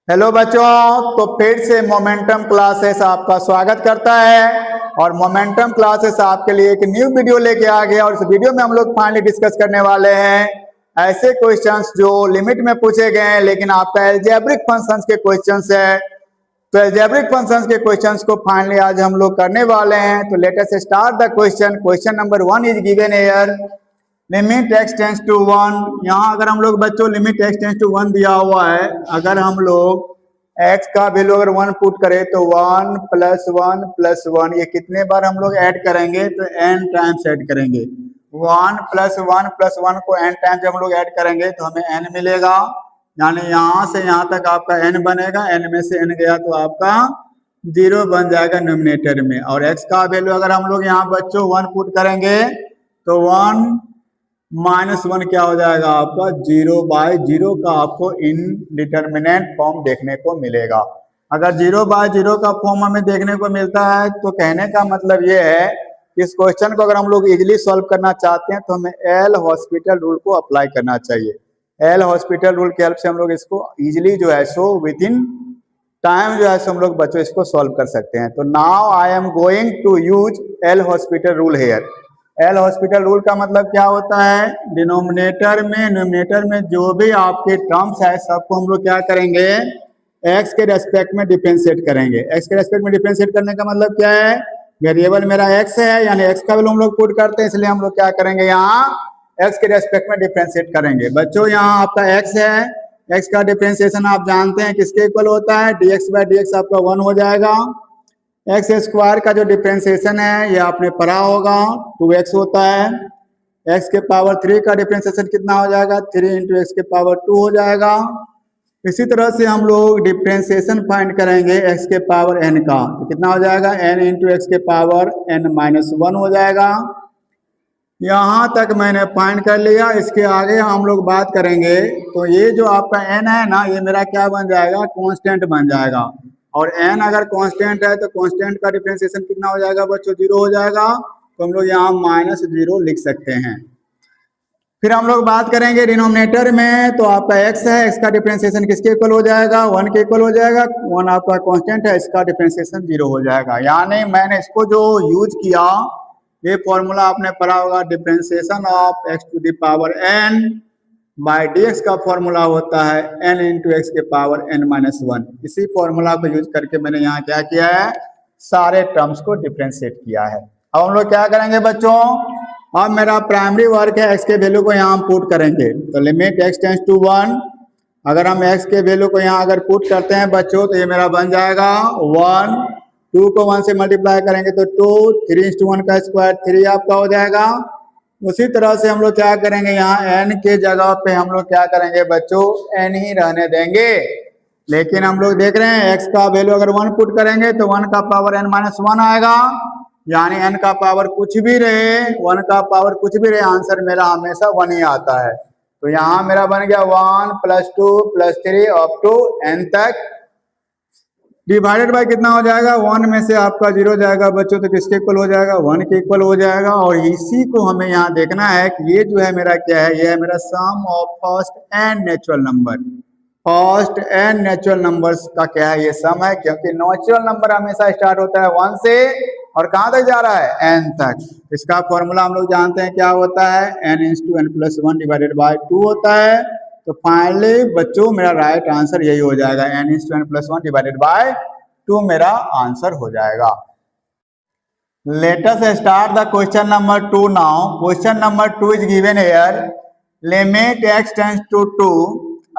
Hello बच्चों, तो फिर से मोमेंटम क्लासेस आपका स्वागत करता है। और मोमेंटम क्लासेस आपके लिए एक न्यू वीडियो लेके आ गया और इस वीडियो में हम लोग फाइनली डिस्कस करने वाले हैं ऐसे क्वेश्चंस जो लिमिट में पूछे गए हैं, लेकिन आपका एल्जेब्रिक फंक्शंस के क्वेश्चंस है। तो एल्जेब्रिक फंक्शंस के क्वेश्चंस को फाइनली आज हम लोग करने वाले हैं। तो let us start the question number 1 is given here. Limit x tends to 1। यहाँ अगर हम लोग बच्चों लिमिट x टेंस टू 1 दिया हुआ है, अगर हम लोग x का वैल्यू अगर 1 पुट करें तो 1 प्लस 1 प्लस 1 ये कितने बार हम लोग ऐड करेंगे तो n टाइम्स ऐड करेंगे। 1 प्लस 1 प्लस 1 को n टाइम्स जब हम लोग ऐड करेंगे तो हमें n मिलेगा। यानी यहाँ से यहाँ तक आपका n बनेगा, n में से n गया तो आपका 0 बन जाएगा न्यूमरेटर में। और x का वैल्यू अगर हम लोग यहाँ बच्चों 1 पुट करेंगे तो 1 माइनस 1 क्या हो जाएगा आपका 0/0 का आपको इनडिटरमिनेट फॉर्म देखने को मिलेगा। अगर 0/0 का फॉर्म हमें देखने को मिलता है तो कहने का मतलब ये है कि इस क्वेश्चन को अगर हम लोग इजीली सॉल्व करना चाहते हैं तो हमें एल हॉस्पिटल रूल को अप्लाई करना चाहिए। एल हॉस्पिटल रूल की हेल्प से हम लोग इसको इजीली जो है सो विद इन टाइम जो है सो हम लोग बच्चों इसको सॉल्व कर सकते हैं। तो now I am going to use L hospital rule here. L hospital rule का मतलब क्या होता है, डिनोमिनेटर में न्यूमरेटर में जो भी आपके टर्म्स है सबको हम लोग क्या करेंगे x के रेस्पेक्ट में डिफरेंशिएट करेंगे। x के रेस्पेक्ट में डिफरेंशिएट करने का मतलब क्या है, वेरिएबल मेरा x है यानी x का वैल्यू हम लोग पुट करते हैं, इसलिए हम लोग क्या करेंगे यहाँ x के रेस्पेक्ट में डिफरेंशिएट करेंगे। बच्चों यहाँ आपका x है, x का डिफरेंशिएशन आप जानते हैं किसके इक्वल होता है, dx/dx आपका 1 हो जाएगा। एक्स स्क्वायर का जो डिफरेंशिएशन है ये आपने पढ़ा होगा 2x होता है। x के पावर 3 का डिफरेंशिएशन कितना हो जाएगा 3 इंटू एक्स के पावर 2 हो जाएगा। इसी तरह से हम लोग डिफरेंशिएशन फाइंड करेंगे x के पावर n का, तो कितना हो जाएगा n इंटू एक्स के पावर n-1 हो जाएगा। यहाँ तक मैंने फाइंड कर लिया, इसके आगे हम लोग बात करेंगे। तो ये जो आपका n है ना ये मेरा क्या बन जाएगा कांस्टेंट बन जाएगा। और n अगर कांस्टेंट है तो कांस्टेंट का डिफरेंशिएशन कितना हो जाएगा बच्चों 0 हो जाएगा। तो हम लोग यहाँ -0 लिख सकते हैं। फिर हम लोग बात करेंगे डिनोमिनेटर में। तो आपका x है, x का डिफरेंशिएशन किसके इक्वल हो जाएगा 1 के इक्वल हो जाएगा। 1 आपका कांस्टेंट है, इसका डिफरेंशिएशन 0 हो जाएगा। यानी मैंने इसको जो यूज किया ये फॉर्मूला आपने पढ़ा होगा, differentiation of x to the power n by dx का फॉर्मूला होता है n इंटू एक्स के पावर n-1। इसी फॉर्मूला को यूज करके मैंने यहाँ क्या किया है सारे टर्म्स को डिफरेंशिएट किया है। अब हम लोग क्या करेंगे बच्चों, अब मेरा प्राइमरी वर्क है x के वैल्यू को यहाँ हम पुट करेंगे। तो लिमिट x टेंस टू 1, अगर हम x के वैल्यू को यहाँ अगर पुट करते हैं बच्चों तो ये मेरा बन जाएगा 1, 2 को 1 से मल्टीप्लाई करेंगे तो 2, 3:1 का स्क्वायर 3 आपका हो जाएगा। उसी तरह से हम लोग क्या करेंगे यहाँ n के जगह पे हम लोग क्या करेंगे बच्चों n ही रहने देंगे। लेकिन हम लोग देख रहे हैं x का वैल्यू अगर 1 पुट करेंगे तो 1 का पावर n-1 आएगा। यानी n का पावर कुछ भी रहे, 1 का पावर कुछ भी रहे, आंसर मेरा हमेशा 1 ही आता है। तो यहाँ मेरा बन गया 1 + 2 + 3 अप टू n तक, डिवाइडेड बाय कितना हो जाएगा 1 में से आपका 0 जाएगा बच्चों तो किसके इक्वल हो जाएगा 1 के इक्वल हो जाएगा। और इसी को हमें यहाँ देखना है कि ये जो है मेरा क्या है, ये है मेरा sum of first n natural number. First n natural numbers का क्या है, ये सम है, क्योंकि नेचुरल नंबर हमेशा स्टार्ट होता है 1 से और कहाँ तक जा रहा है n तक। इसका फॉर्मूला हम लोग जानते हैं क्या होता है n/n+1 डिवाइडेड बाय 2 होता है। तो फाइनली बच्चों मेरा राइट आंसर यही हो जाएगा n/n+1 डिवाइडेड बाय 2 मेरा आंसर हो जाएगा। Let us start the question number 2 now. Question number 2 is given here. Limit x tends to 2।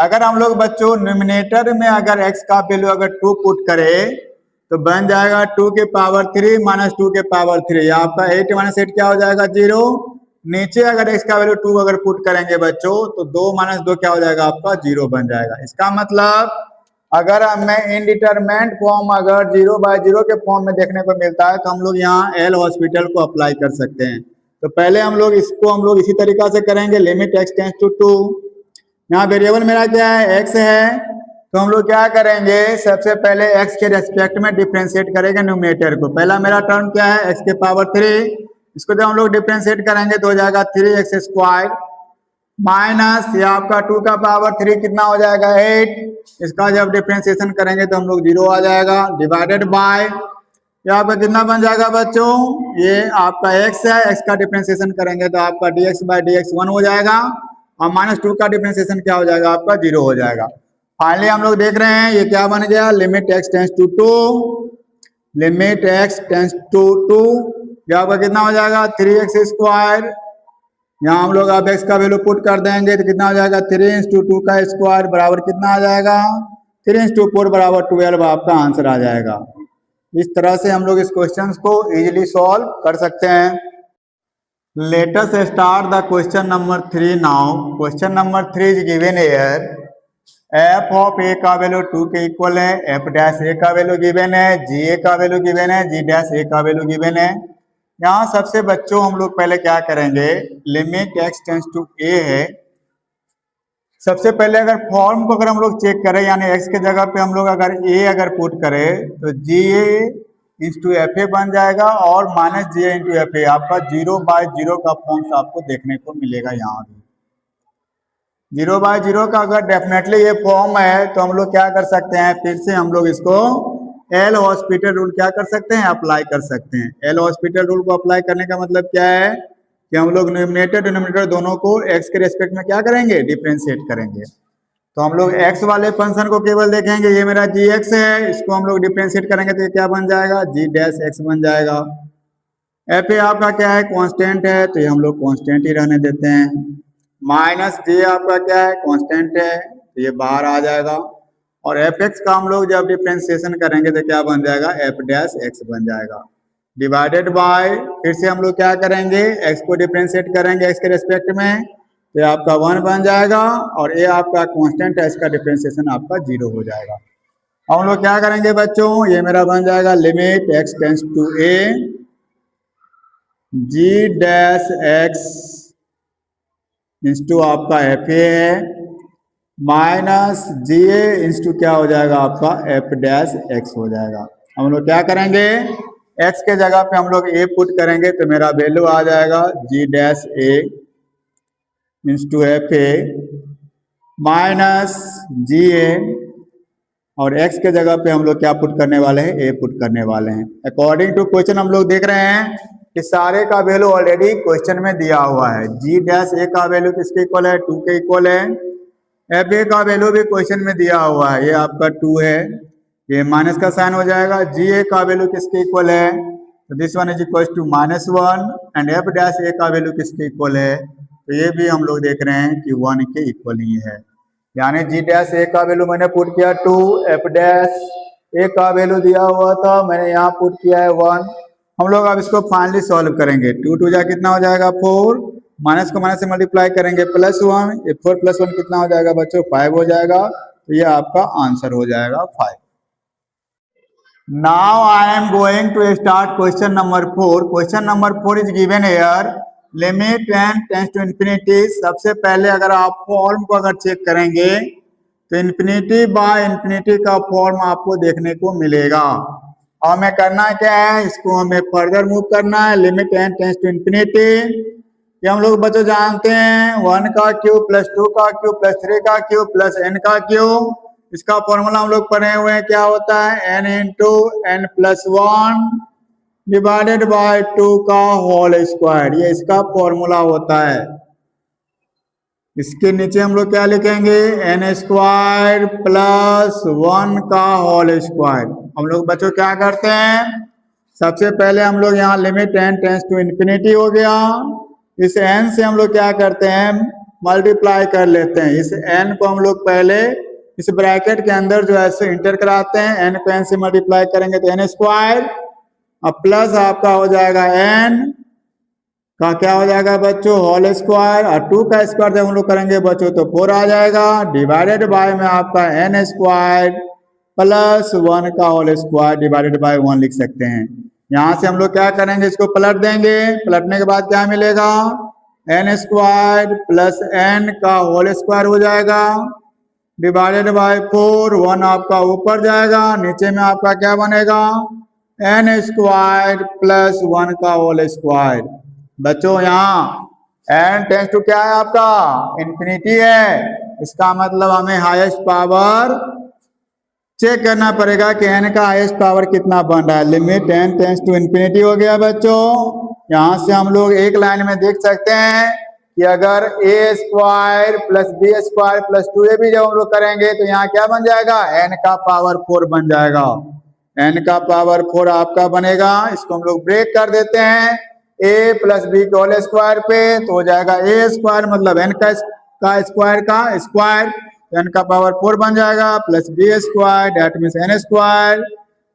अगर हम लोग बच्चों न्यूमरेटर में अगर x का वैल्यू अगर 2 पुट करें तो बन जाएगा 2 के पावर 3 माइनस 2 के पावर 3, आपका 8 - 8 क्या हो जाएगा 0। नीचे अगर x का वैल्यू 2 अगर पुट करेंगे बच्चों तो 2 - 2 क्या हो जाएगा आपका 0 बन जाएगा। इसका मतलब अगर हमें इनडिटरमिनेट फॉर्म अगर 0/0 के फॉर्म में देखने को मिलता है तो हम लोग यहाँ एल हॉस्पिटल को अप्लाई कर सकते हैं। तो पहले हम लोग इसको हम लोग इसी तरीका से करेंगे। लिमिट x टेंस टू 2, यहाँ वेरिएबल मेरा क्या है x है, तो हम लोग क्या करेंगे सबसे पहले x के रेस्पेक्ट में डिफरेंशिएट करेंगे न्यूमरेटर को। पहला मेरा टर्म क्या है x के पावर 3, इसको जब हम लोग डिफरेंशिएट करेंगे तो हो जाएगा 3x² माइनस ये आपका 2 का पावर 3 कितना हो जाएगा 8। इसका जब डिफ्रेंसिएशन करेंगे तो हम लोग 0 आ जाएगा, डिवाइडेड बाय ये आपका कितना बन जाएगा बच्चों, ये आपका x है, x का डिफ्रेंसिएशन करेंगे तो आपका dx बाई dx 1 हो जाएगा और -2 का डिफ्रेंसिएशन क्या हो जाएगा आपका 0 हो जाएगा। फाइनली हम लोग देख रहे हैं ये क्या बन गया, limit x tends to 2, limit x tends to 2 ये आपका कितना हो जाएगा 3x स्क्वायर। यहाँ हम लोग अब x का वैल्यू पुट कर देंगे तो कितना हो जाएगा 3 इंटू 2 का स्क्वायर बराबर कितना आ जाएगा 3 इंटू 4 बराबर 12 आपका आंसर आ जाएगा। इस तरह से हम लोग इस क्वेश्चन को इजीली सॉल्व कर सकते हैं। Let us start the question number 3 now. Question number 3 is given here, f of a का वैल्यू 2 के इक्वल है, एफ डैश ए का वैल्यू गिवन है, जी ए का वैल्यू गिवन है, जी डैश ए का वैल्यू गिवन है। यहाँ सबसे बच्चों हम लोग पहले क्या करेंगे, limit x tends to a है। सबसे पहले अगर फॉर्म को अगर हम लोग चेक करें यानी x के जगह पे हम लोग अगर a अगर पुट करें तो जी ए इंटू एफ ए बन जाएगा और minus g a into f a आपका 0/0 का फॉर्म आपको देखने को मिलेगा। यहाँ भी 0/0 का अगर डेफिनेटली ये फॉर्म है तो हम लोग क्या कर सकते हैं, फिर से हम लोग इसको एल हॉस्पिटल रूल क्या कर सकते हैं, अप्लाई कर सकते हैं। एल हॉस्पिटल रूल को अप्लाई करने का मतलब क्या है कि हम लोग न्यूमरेटर डिनोमिनेटर दोनों को x के रेस्पेक्ट में क्या करेंगे, डिफरेंशिएट करेंगे। तो हम लोग x वाले फंक्शन को केवल देखेंगे, ये मेरा जी एक्स है, इसको हम लोग डिफरेंशिएट करेंगे तो ये क्या बन जाएगा जी डैश एक्स बन जाएगा। एफ ए आपका क्या है, कांस्टेंट है तो ये हम लोग कांस्टेंट ही रहने देते हैं। माइनस जी आपका क्या है, कांस्टेंट है तो ये बाहर आ जाएगा और एफ एक्स का हम लोग जब डिफ्रेंसिएशन करेंगे तो क्या बन जाएगा एफ डैश एक्स बन जाएगा, डिवाइडेड बाय फिर से हम लोग क्या करेंगे एक्स को डिफ्रेंशिएट करेंगे एक्स के रेस्पेक्ट में तो आपका 1 बन जाएगा और ये आपका कांस्टेंट है, इसका डिफ्रेंसिएशन आपका 0 हो जाएगा। हम लोग क्या करेंगे बच्चों, ये मेरा बन जाएगा limit x tends to a g dash x into आपका एफ ए है माइनस जी ए इंटू क्या हो जाएगा आपका एफ डैश एक्स हो जाएगा। हम लोग क्या करेंगे एक्स के जगह पे हम लोग ए पुट करेंगे तो मेरा वैल्यू आ जाएगा g dash a into f a minus g a और एक्स के जगह पे हम लोग क्या पुट करने वाले हैं, ए पुट करने वाले हैं। अकॉर्डिंग टू क्वेश्चन हम लोग देख रहे हैं कि सारे का वैल्यू ऑलरेडी क्वेश्चन में दिया हुआ है। जी डैश ए का वैल्यू किसके इक्वल है, 2 के इक्वल है। एफ ए का वैल्यू भी क्वेश्चन में दिया हुआ है, ये आपका 2 है, ये माइनस का साइन हो जाएगा। जी ए का वैल्यू किसके इक्वल है, तो this one is equal to -1 and f dash a का वैल्यू किसके इक्वल है, तो ये भी हम लोग देख रहे हैं कि 1 के इक्वल ही है। यानी जी डैश ए का वैल्यू मैंने पुट किया 2, एफ डैश ए का वैल्यू दिया हुआ था मैंने यहाँ पुट किया है 1। हम लोग अब इसको फाइनली सॉल्व करेंगे। 2 2 जा कितना हो जाएगा 4, माइनस को माइनस से मल्टीप्लाई करेंगे +1, 4 + 1 कितना हो जाएगा बच्चों 5 हो जाएगा, तो ये आपका आंसर हो जाएगा 5। Now I am going to start question number 4। Question number 4 is given here, limit n tends to infinity. सबसे पहले अगर आप फॉर्म को अगर चेक करेंगे तो इन्फिनिटी बाय इन्फिनिटी का फॉर्म आपको देखने को मिलेगा। और हमें करना क्या है, इसको हमें फर्दर मूव करना है। Limit n tends to infinity ये हम लोग बच्चों जानते हैं 1 का क्यूब प्लस 2 का क्यूब प्लस 3 का क्यूब प्लस n का क्यूब। इसका फॉर्मूला हम लोग पढ़े हुए हैं, क्या होता है n into n plus 1 divided by 2 का होल स्क्वायर, ये इसका फॉर्मूला होता है। इसके नीचे हम लोग क्या लिखेंगे n स्क्वायर प्लस 1 का होल स्क्वायर। हम लोग बच्चों क्या करते हैं, सबसे पहले हम लोग यहाँ limit n tends to infinity हो गया, इस n से हम लोग क्या करते हैं मल्टीप्लाई कर लेते हैं। इस n को हम लोग पहले इस ब्रैकेट के अंदर जो है इंटर कराते हैं, n को n से मल्टीप्लाई करेंगे तो n स्क्वायर और प्लस आपका हो जाएगा n का क्या हो जाएगा बच्चों होल स्क्वायर और 2 का स्क्वायर जब हम लोग करेंगे बच्चों तो 4 आ जाएगा, डिवाइडेड बाय में आपका n स्क्वायर प्लस 1 का होल स्क्वायर डिवाइडेड बाय 1 लिख सकते हैं। यहाँ से हम लोग क्या करेंगे, इसको पलट देंगे, पलटने के बाद क्या मिलेगा n स्क्वायर प्लस n का होल स्क्वायर हो जाएगा डिवाइडेड बाय 4, 1 आपका ऊपर जाएगा, नीचे में आपका क्या बनेगा n स्क्वायर प्लस 1 का होल स्क्वायर। बच्चों यहाँ एन टेंस टू क्या है आपका, इंफिनिटी है। इसका मतलब हमें हाईएस्ट पावर चेक करना पड़ेगा कि एन का हाईएस्ट पावर कितना बन रहा है। Limit n tends to infinity हो गया बच्चों। यहाँ से हम लोग एक लाइन में देख सकते हैं कि अगर a square plus b square plus 2ab जब हम लोग करेंगे तो यहाँ क्या बन जाएगा, एन का पावर 4 बन जाएगा। एन का पावर 4 आपका बनेगा। इसको हम लोग ब्रेक कर देते हैं ए प्लस बी के होल स्क्वायर पे, तो हो जाएगा ए स्क्वायर मतलब एन का स्क्वायर का स्क्वायर, एन का पावर 4 बन जाएगा, plus b square that means n square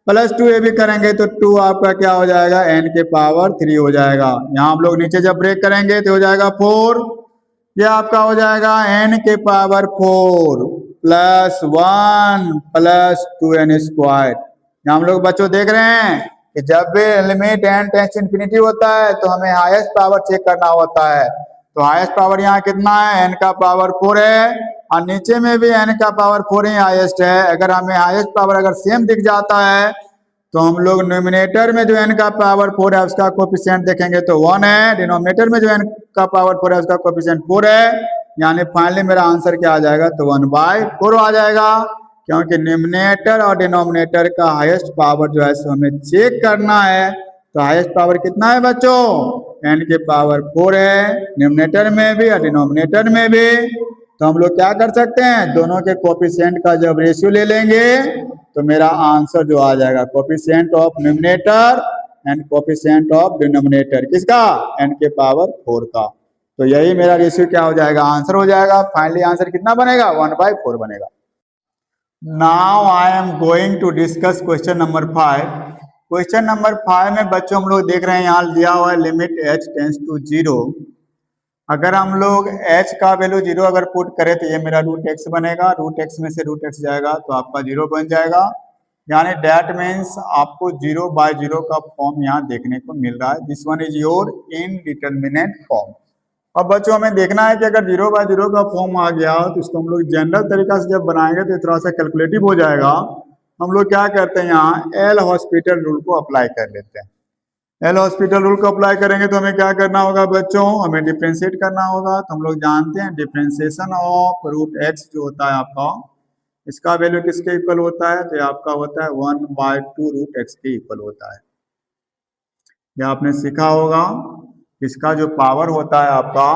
plus 2ab करेंगे तो 2 आपका क्या हो जाएगा, एन के पावर 3 हो जाएगा। यहाँ हम लोग नीचे जब ब्रेक करेंगे तो हो जाएगा 4, ये आपका हो जाएगा एन के power 4 plus 1 plus 2n square. यहाँ हम लोग बच्चों देख रहे हैं कि जब भी लिमिट एन टेंस इंफिनिटी होता है तो हमें हाईएस्ट पावर चेक करना होता है। तो हाईएस्ट पावर यहाँ कितना है, एन का पावर 4 है, और नीचे में भी एन का पावर 4 ही हाईएस्ट है। अगर हमें हाईएस्ट पावर अगर सेम दिख जाता है तो हम लोग न्यूमिनेटर में जो एन का पावर 4 है उसका कोफिशिएंट देखेंगे तो 1 है, डिनोमिनेटर में जो एन का पावर 4 है उसका कोफिशिएंट 4 है, यानी फाइनली मेरा आंसर क्या आ जाएगा, तो 1/4 आ जाएगा। क्योंकि न्यूमिनेटर और डिनोमिनेटर का हाईएस्ट पावर जो है सो हमें चेक करना है। तो हाईएस्ट पावर कितना है बच्चों, एन के पावर 4 है, न्यूमिनेटर में भी और डिनोमिनेटर में भी। तो हम लोग क्या कर सकते हैं, दोनों के कोफिशिएंट का जब रेशियो ले लेंगे तो मेरा आंसर जो आ जाएगा, coefficient of numerator and coefficient of denominator किसका, एन के पावर 4 का। तो यही मेरा रेशियो क्या हो जाएगा, आंसर हो जाएगा। फाइनली आंसर कितना बनेगा, 1/4 बनेगा। Now I am going to discuss question number 5। Question number 5 में बच्चों हम लोग देख रहे हैं यहाँ दिया हुआ है लिमिट h टेंस टू 0। अगर हम लोग h का वैल्यू 0 अगर पुट करें तो ये मेरा √x बनेगा, √x में से √x जाएगा तो आपका 0 बन जाएगा। यानी डैट मीन्स आपको 0/0 का फॉर्म यहाँ देखने को मिल रहा है। This one is your indeterminate form. अब बच्चों हमें देखना है कि अगर 0/0 का फॉर्म आ गया तो इसको हम लोग जनरल तरीका से जब बनाएंगे तो थोड़ा सा कैलकुलेटिव हो जाएगा। हम लोग क्या करते हैं, यहाँ एल हॉस्पिटल रूल को अप्लाई कर लेते हैं। एल हॉस्पिटल रूल को अप्लाई करेंगे तो हमें क्या करना होगा बच्चों, हमें डिफ्रेंशिएट करना होगा। तो हम लोग जानते हैं डिफ्रेंशिएशन ऑफ √x जो होता है आपका, इसका वैल्यू किसके इक्वल होता है, तो आपका होता है 1/2 √x के इक्वल होता है। यह आपने सीखा होगा। इसका जो पावर होता है आपका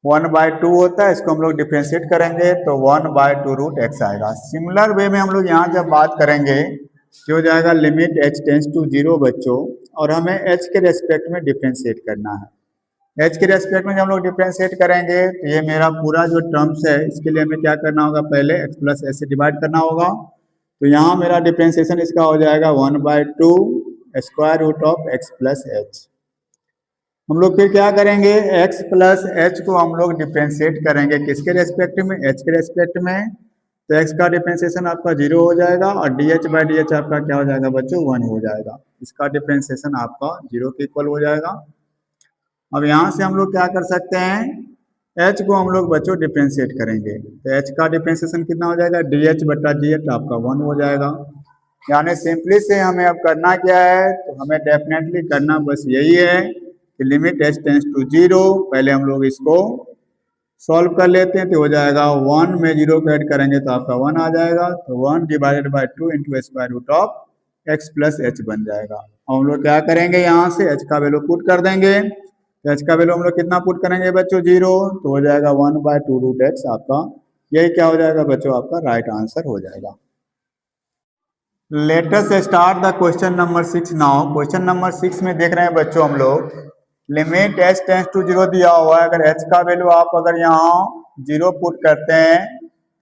1/2 होता है, इसको हम लोग डिफ्रेंशिएट करेंगे तो 1/2 √x आएगा। सिमिलर वे में हम लोग यहाँ जब बात करेंगे जो हो जाएगा लिमिट h टेंस टू 0 बच्चों, और हमें h के रेस्पेक्ट में डिफ्रेंशिएट करना है। h के रेस्पेक्ट में जब हम लोग डिफ्रेंशिएट करेंगे तो ये मेरा पूरा जो टर्म्स है इसके लिए हमें क्या करना होगा, पहले x प्लस h से डिवाइड करना होगा। तो यहाँ मेरा डिफ्रेंशिएशन इसका हो जाएगा 1/2 square root of x plus h। हम लोग फिर क्या करेंगे, x प्लस h को हम लोग डिफ्रेंशिएट करेंगे किसके रेस्पेक्ट में, h के रेस्पेक्ट में। तो x का डिफ्रेंशिएशन आपका 0 हो जाएगा और dh/dh आपका क्या हो जाएगा बच्चों, 1 हो जाएगा। इसका डिफ्रेंशिएशन आपका 0 के इक्वल हो जाएगा। अब यहाँ से हम लोग क्या कर सकते हैं, h को हम लोग बच्चों डिफ्रेंशिएट करेंगे तो h का डिफ्रेंशिएशन कितना हो जाएगा, dh/dh आपका 1 हो जाएगा। यानी सिंपली से हमें अब करना क्या है, तो हमें डेफिनेटली करना बस यही है कि लिमिट h टेंस टू 0, पहले हम लोग इसको सॉल्व कर लेते हैं तो हो जाएगा 1 में 0 को ऐड करेंगे तो आपका 1 आ जाएगा। तो 1/2 into square root of x plus h बन जाएगा। और हम लोग क्या करेंगे, यहाँ से h का वैल्यू पुट कर देंगे। तो h का वैल्यू हम लोग कितना पुट करेंगे बच्चों, 0, तो हो जाएगा 1/2 √x आपका। यही क्या हो जाएगा बच्चों, आपका राइट आंसर हो जाएगा। Let us start the question number 6 now. Question number 6 में देख रहे हैं बच्चों हम लोग लिमिट h टेंस टू 0 दिया हुआ है। अगर h का वैल्यू आप अगर यहाँ 0 पुट करते हैं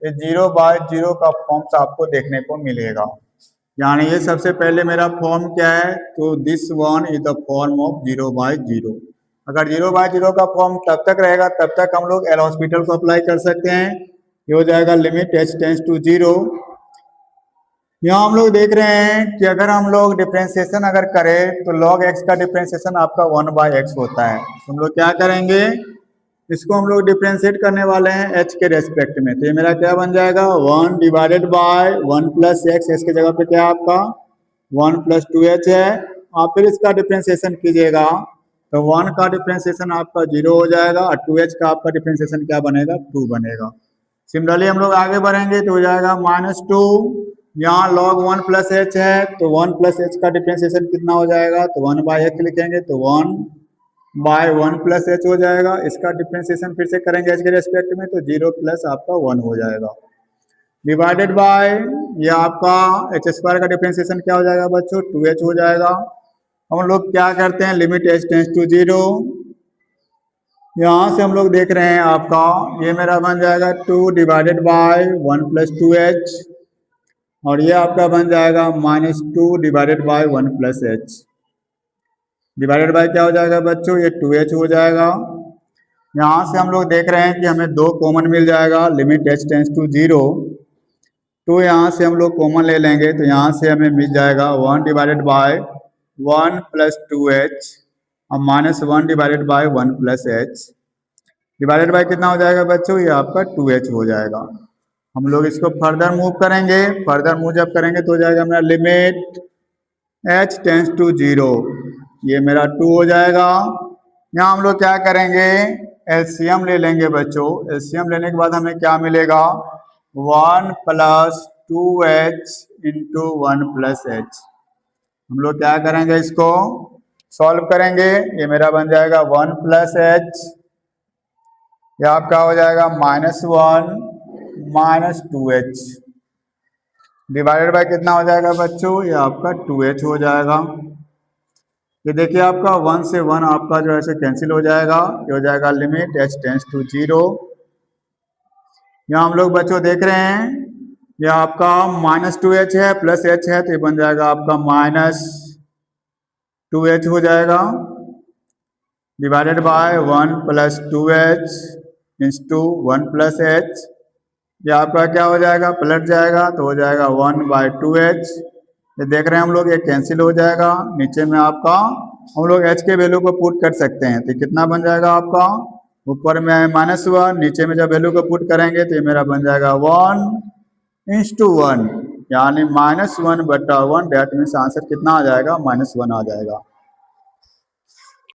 तो 0/0 का फॉर्म आपको देखने को मिलेगा। यानी ये सबसे पहले मेरा फॉर्म क्या है, तो this one is the form of 0/0। अगर 0/0 का फॉर्म तब तक रहेगा तब तक हम लोग एल हॉस्पिटल को अप्लाई कर सकते हैं। ये हो जाएगा लिमिट h टेंस टू 0। यहाँ हम लोग देख रहे हैं कि अगर हम लोग डिफ्रेंशिएशन अगर करें तो log x का डिफ्रेंशिएशन आपका 1/x होता है। तो हम लोग क्या करेंगे, इसको हम लोग डिफ्रेंशिएट करने वाले हैं h के रेस्पेक्ट में। तो ये मेरा क्या बन जाएगा, 1/1 प्लस x, x की जगह पे क्या आपका 1 + 2h है। आप फिर इसका डिफ्रेंशिएशन कीजिएगा तो 1 का डिफ्रेंसिएशन आपका 0 हो जाएगा और 2h का आपका डिफ्रेंसिएशन क्या बनेगा, 2 बनेगा। सिमिलरली हम लोग आगे बढ़ेंगे तो हो जाएगा -2, यहाँ log 1 प्लस एच है तो 1 प्लस एच का डिफ्रेंसिएशन कितना हो जाएगा, तो 1/h लिखेंगे तो 1/1 प्लस एच हो जाएगा। इसका डिफ्रेंसिएशन फिर से करेंगे एच के रेस्पेक्ट में तो 0 प्लस आपका 1 हो जाएगा, डिवाइडेड बाय ये आपका एच स्क्वायर का डिफ्रेंसिएशन क्या हो जाएगा बच्चों, 2h हो जाएगा। हम लोग क्या करते हैं, लिमिट h टेंड्स टू 0, यहाँ से हम लोग देख रहे हैं आपका ये मेरा बन जाएगा 2 डिवाइडेड बाय 1 प्लस 2h और ये आपका बन जाएगा -2 divided by 1 plus h, divided by क्या हो जाएगा बच्चों, ये 2h हो जाएगा। यहाँ से हम लोग देख रहे हैं कि हमें 2 कॉमन मिल जाएगा, लिमिट h टेंड्स टू 0, तो यहाँ से हम लोग कॉमन ले लेंगे तो यहाँ से हमें मिल जाएगा 1 डिवाइडेड बाय 1 प्लस 2h और -1 divided by 1 plus h, divided by कितना हो जाएगा बच्चों, ये आपका 2h हो जाएगा। हम लोग इसको फर्दर मूव करेंगे, फर्दर मूव जब करेंगे तो हो जाएगा मेरा लिमिट h टेंड्स टू 0, ये मेरा 2 हो जाएगा। यहाँ हम लोग क्या करेंगे, एलसीएम ले लेंगे बच्चों, एलसीएम लेने के बाद हमें क्या मिलेगा, 1 plus 2h into 1 plus h। हम लोग क्या करेंगे, इसको सॉल्व करेंगे, ये मेरा बन जाएगा 1 प्लस h, ये आपका हो जाएगा -1 -2h, डिवाइडेड बाय कितना हो जाएगा बच्चों, ये आपका 2h हो जाएगा। ये देखिए आपका 1 से 1 आपका जो है कैंसिल हो जाएगा, ये हो जाएगा लिमिट h टेंड्स टू 0। यहाँ हम लोग बच्चों देख रहे हैं ये आपका -2h है प्लस h है तो ये बन जाएगा आपका -2h हो जाएगा, divided by 1 plus 2h into 1 plus h, ये आपका क्या हो जाएगा, पलट जाएगा तो हो जाएगा 1/2h। ये देख रहे हैं हम लोग ये कैंसिल हो जाएगा, नीचे में आपका हम लोग h के वैल्यू को पुट कर सकते हैं तो कितना बन जाएगा आपका, ऊपर में है -1, नीचे में जब वैल्यू को पुट करेंगे तो ये मेरा बन जाएगा 1:1 यानी -1/1, डेट मीन्स आंसर कितना आ जाएगा, -1 आ जाएगा।